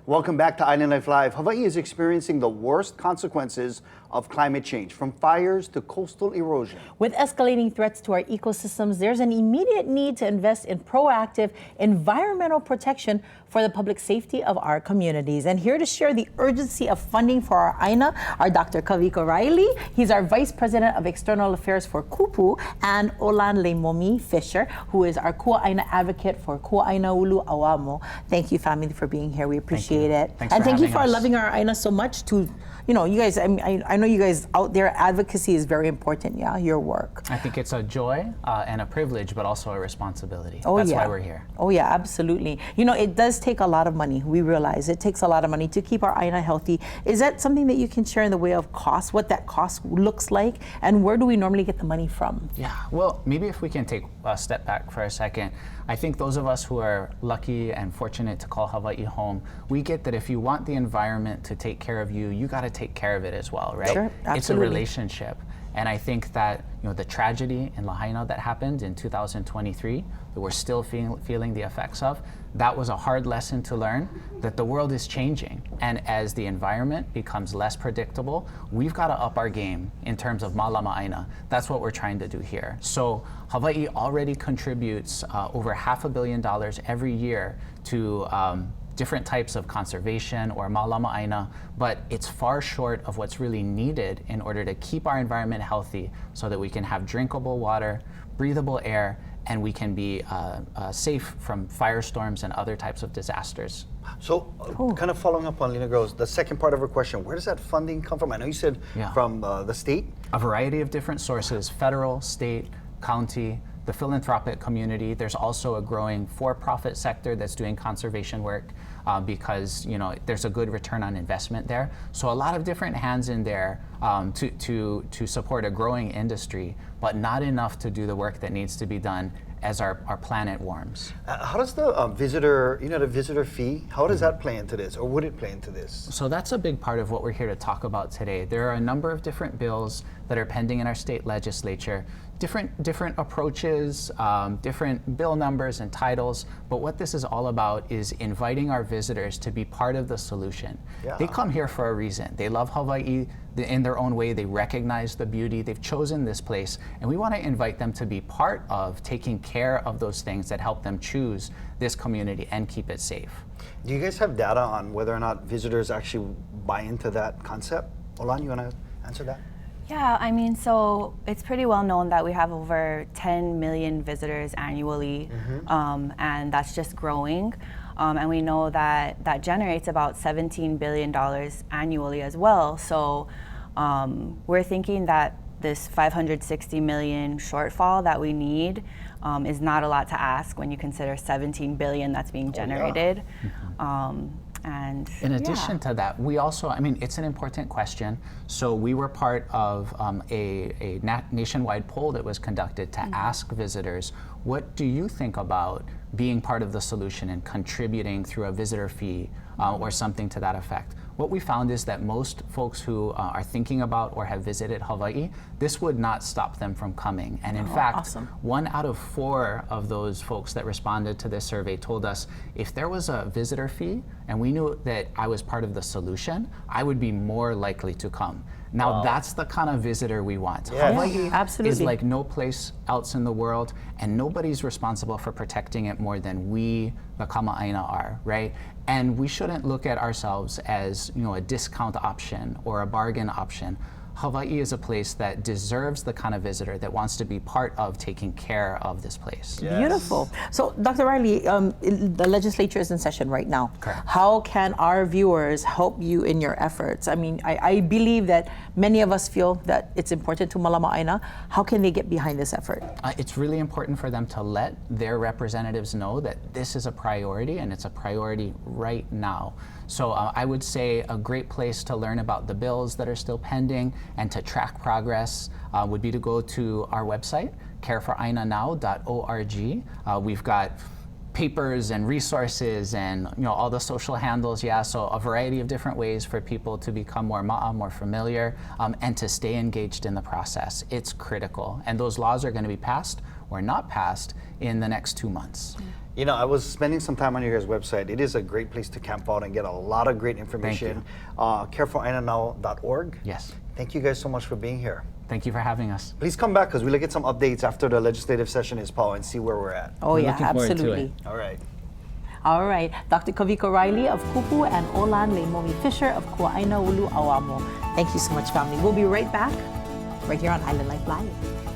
Welcome back to Island Life Live. Hawaii is experiencing the worst consequences of climate change, from fires to coastal erosion. With escalating threats to our ecosystems, there's an immediate need to invest in proactive environmental protection for the public safety of our communities. And here to share the urgency of funding for our ʻāina are Dr. Kavika Riley. He's our Vice President of External Affairs for Kupu, and Olan Leimomi Fisher, who is our Kua'aina advocate for Kua'aina Ulu Awamo. Thank you, family, for being here. We appreciate it. Thanks and thank you for us. loving our ʻāina so much. You guys, I know you guys out there, advocacy is very important, yeah, your work. I think it's a joy and a privilege, but also a responsibility. Oh, That's yeah. why we're here. Oh yeah, absolutely. It does take a lot of money. We realize it takes a lot of money to keep our ʻāina healthy. Is that something that you can share in the way of cost, what that cost looks like, and where do we normally get the money from? Yeah, well, maybe if we can take a step back for a second. I think those of us who are lucky and fortunate to call Hawaii home, we get that if you want the environment to take care of you, you got to take care of it as well, right? Sure, absolutely. It's a relationship. And I think that the tragedy in Lahaina that happened in 2023, that we're still feeling the effects of, that was a hard lesson to learn, that the world is changing. And as the environment becomes less predictable, we've got to up our game in terms of mālama ʻāina. That's what we're trying to do here. So Hawaii already contributes over $500 million every year to different types of conservation or mālama ʻāina, but it's far short of what's really needed in order to keep our environment healthy so that we can have drinkable water, breathable air, and we can be safe from firestorms and other types of disasters. So, kind of following up on Lena Gross, the second part of her question, where does that funding come from? I know you said from the state. A variety of different sources, federal, state, county, the philanthropic community. There's also a growing for-profit sector that's doing conservation work because there's a good return on investment there. So a lot of different hands in there to support a growing industry, but not enough to do the work that needs to be done as our planet warms. How does the visitor fee, how does that play into this, or would it play into this? So that's a big part of what we're here to talk about today. There are a number of different bills that are pending in our state legislature, different approaches, different bill numbers and titles, but what this is all about is inviting our visitors to be part of the solution. Yeah. They come here for a reason. They love Hawaii in their own way. They recognize the beauty. They've chosen this place, and we want to invite them to be part of taking care of those things that help them choose this community and keep it safe. Do you guys have data on whether or not visitors actually buy into that concept? Olan, you want to answer that? Yeah, so it's pretty well known that we have over 10 million visitors annually, and that's just growing. And we know that that generates about $17 billion annually as well. So we're thinking that this 560 million shortfall that we need is not a lot to ask when you consider 17 billion that's being generated. And in addition to that, we also, it's an important question. So we were part of a nationwide poll that was conducted to ask visitors, what do you think about being part of the solution and contributing through a visitor fee or something to that effect? What we found is that most folks who are thinking about or have visited Hawaii, this would not stop them from coming. And in fact, 1 out of 4 of those folks that responded to this survey told us, if there was a visitor fee and we knew that I was part of the solution, I would be more likely to come. Now that's the kind of visitor we want. Yes. Hawaii is like no place else in the world, and nobody's responsible for protecting it more than we, the kama'aina, are, right? And we shouldn't look at ourselves as a discount option or a bargain option. Hawaii is a place that deserves the kind of visitor that wants to be part of taking care of this place. Yes. Beautiful. So, Dr. Riley, the legislature is in session right now. Correct. How can our viewers help you in your efforts? I believe that many of us feel that it's important to mālama ʻāina. How can they get behind this effort? It's really important for them to let their representatives know that this is a priority, and it's a priority right now. So I would say a great place to learn about the bills that are still pending and to track progress would be to go to our website, careforāinanow.org. We've got papers and resources and all the social handles, so a variety of different ways for people to become more familiar and to stay engaged in the process. It's critical, and those laws are going to be passed or not passed in the next 2 months. You know, I was spending some time on your guys' website. It is a great place to camp out and get a lot of great information. careforʻāinanow.org. Yes. Thank you guys so much for being here. Thank you for having us. Please come back because we'll get some updates after the legislative session is, Paul, and see where we're at. Oh, We're yeah, looking forward to absolutely. it. All right. All right. Dr. Kavika Riley of Kupu and Olan Leimomi Fisher of Kuaina Ulu Awamo. Thank you so much, family. We'll be right back right here on Island Life Live.